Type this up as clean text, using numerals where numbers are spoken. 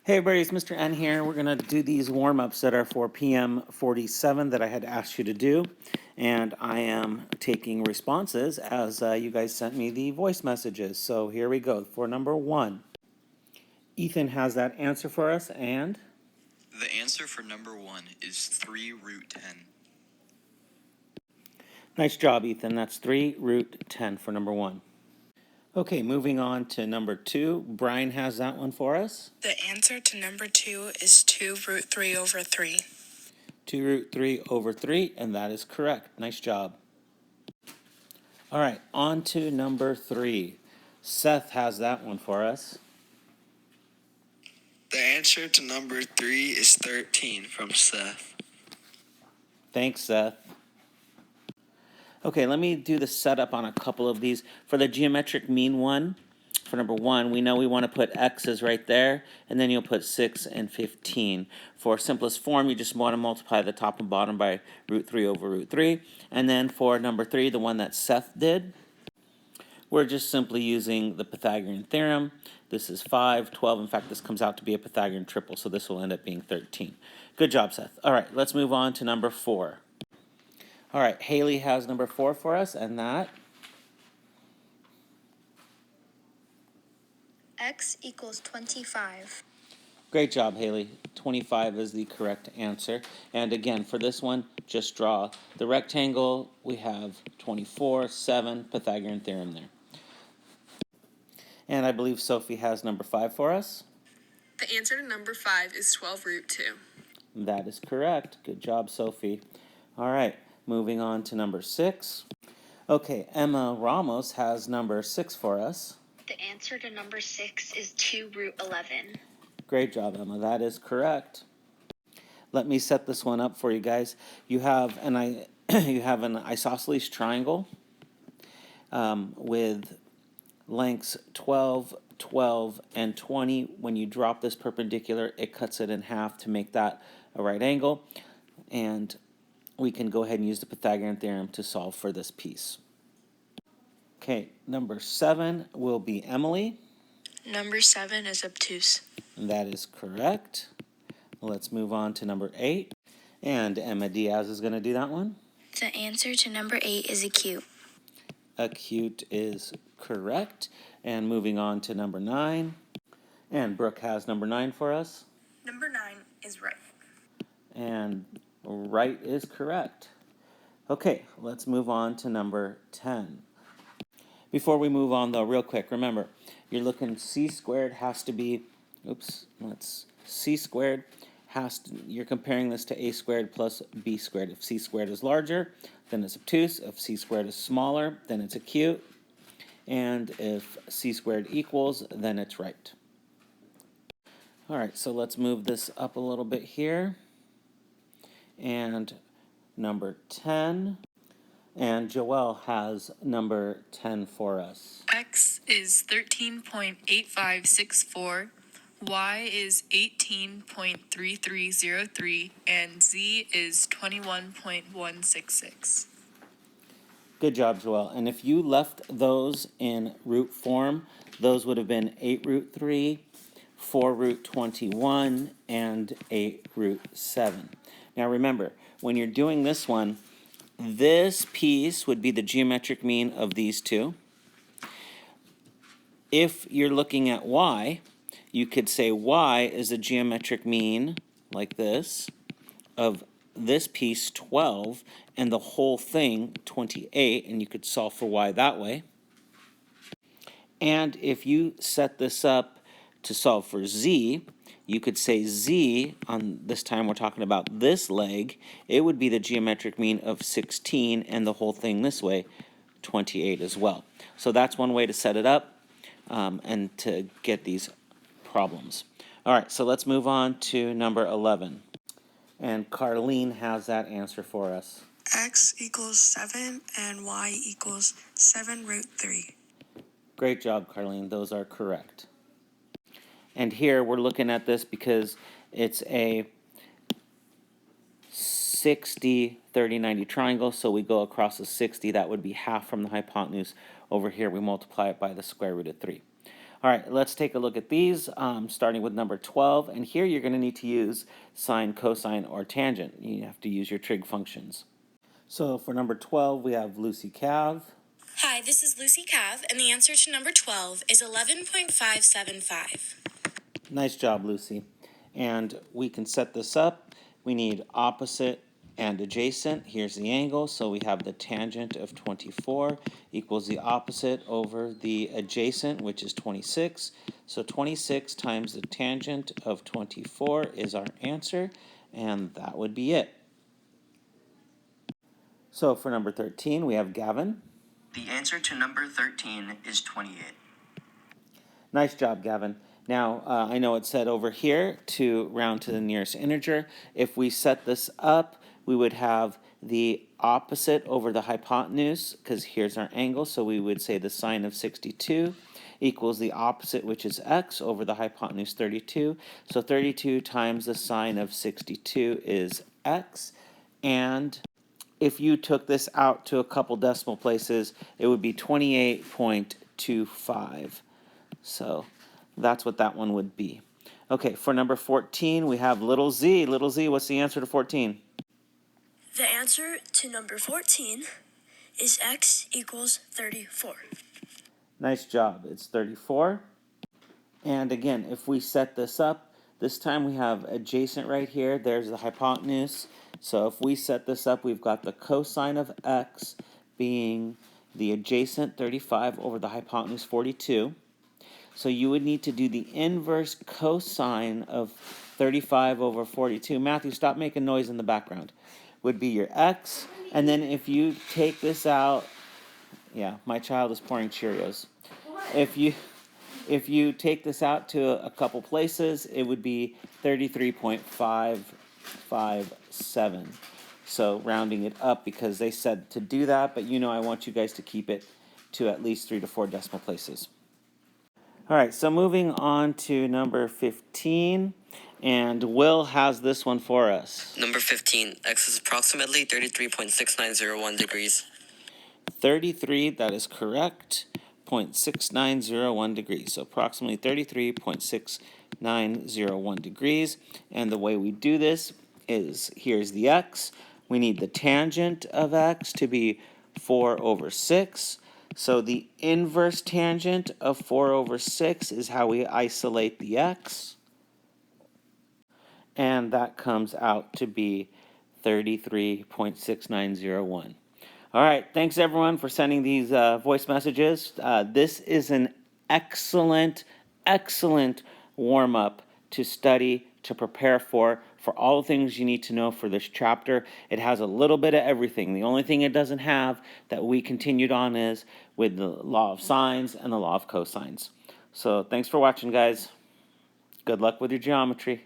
Hey everybody, it's Mr. N here. We're going to do these warm-ups that are for PM47 that I had asked you to do. And I am taking responses as you guys sent me the voice messages. So here we go for number 1. Ethan has that answer for us, and The answer for number 1 is 3 root 10. nice job, Ethan. That's 3 root 10 for number 1. Okay, moving on to number 2. Brian has that one for us. The answer to number 2 is 2 root 3 over 3. 2 root 3 over 3, and that is correct. Nice job. All right, on to number 3. Seth has that one for us. The answer to number 3 is 13 from Seth. Thanks, Seth. Okay, let me do the setup on a couple of these. For the geometric mean one, for number 1, we know we want to put x's right there, and then you'll put 6 and 15. For simplest form, you just want to multiply the top and bottom by root 3 over root 3. And then for number 3, the one that Seth did, we're just simply using the Pythagorean theorem. This is 5, 12. In fact, this comes out to be a Pythagorean triple, so this will end up being 13. Good job, Seth. All right, let's move on to number 4. All right, Haley has number 4 for us, and that X equals 25. great job, Haley. 25 is the correct answer. And again, for this one, just draw the rectangle. We have 24, 7, Pythagorean theorem there. And I believe Sophie has number 5 for us. The answer to number 5 is 12 root 2. That is correct. Good job, Sophie. All right, moving on to number 6. Okay, Emma Ramos has number 6 for us. The answer to number 6 is 2 root 11. Great job, Emma. That is correct. Let me set this one up for you guys. You have an isosceles triangle with lengths 12, 12, and 20. When you drop this perpendicular, it cuts it in half to make that a right angle. And we can go ahead and use the Pythagorean theorem to solve for this piece. Okay, number 7 will be Emily. Number 7 is obtuse. And that is correct. Let's move on to number 8. And Emma Diaz is going to do that one. The answer to number 8 is acute. Acute is correct. And moving on to number 9. And Brooke has number 9 for us. Number 9 is right. And right is correct. Okay, let's move on to number 10. Before we move on, though, real quick, remember, you're looking c squared has to be, c squared has to, you're comparing this to a squared plus b squared. If c squared is larger, then it's obtuse. If c squared is smaller, then it's acute. And if c squared equals, then it's right. All right, so let's move this up a little bit here. And number 10. And Joelle has number 10 for us. X is 13.8564, Y is 18.3303, and Z is 21.166. Good job, Joelle. And if you left those in root form, those would have been 8 root 3, 4 root 21, and 8 root 7. Now remember, when you're doing this one, this piece would be the geometric mean of these two. If you're looking at y, you could say y is the geometric mean, like this, of this piece 12, and the whole thing 28, and you could solve for y that way. And if you set this up to solve for z, you could say z, on this time we're talking about this leg, it would be the geometric mean of 16, and the whole thing this way, 28 as well. So that's one way to set it up and to get these problems. All right, so let's move on to number 11. And Carlene has that answer for us. X equals 7 and Y equals 7 root 3. Great job, Carlene. Those are correct. And here we're looking at this because it's a 60, 30, 90 triangle. So we go across a 60. That would be half from the hypotenuse. Over here we multiply it by the square root of 3. All right, let's take a look at these, starting with number 12. And here you're going to need to use sine, cosine, or tangent. You have to use your trig functions. So for number 12, we have Lucy Cav. Hi, this is Lucy Cav, and the answer to number 12 is 11.575. Nice job, Lucy. And we can set this up. We need opposite and adjacent. Here's the angle, so we have the tangent of 24 equals the opposite over the adjacent, which is 26. So 26 times the tangent of 24 is our answer, and that would be it. So for number 13, we have Gavin. The answer to number 13 is 28. Nice job, Gavin. Now, I know it said over here to round to the nearest integer. If we set this up, we would have the opposite over the hypotenuse, because here's our angle, so we would say the sine of 62 equals the opposite, which is x, over the hypotenuse 32. So 32 times the sine of 62 is x, and if you took this out to a couple decimal places, it would be 28.25. So that's what that one would be. Okay, for number 14, we have little z. Little z, what's the answer to 14? The answer to number 14 is x equals 34. Nice job. It's 34. And again, if we set this up, this time we have adjacent right here. There's the hypotenuse. So if we set this up, we've got the cosine of x being the adjacent 35 over the hypotenuse 42. So you would need to do the inverse cosine of 35 over 42. Matthew, stop making noise in the background. Would be your x. And then if you take this out, yeah, my child is pouring Cheerios. If you take this out to a couple places, it would be 33.557. So rounding it up because they said to do that, but I want you guys to keep it to at least 3 to 4 decimal places. All right, so moving on to number 15, and Will has this one for us. Number 15, x is approximately 33.6901 degrees. 33, that is correct, 0.6901 degrees. So approximately 33.6901 degrees. And the way we do this is, here's the x. We need the tangent of x to be 4 over 6. So the inverse tangent of 4 over 6 is how we isolate the x. And that comes out to be 33.6901. All right, thanks everyone for sending these voice messages. This is an excellent, excellent warm-up to study, to prepare for all the things you need to know for this chapter. It has a little bit of everything. The only thing it doesn't have that we continued on is with the law of sines and the law of cosines. So thanks for watching, guys. Good luck with your geometry.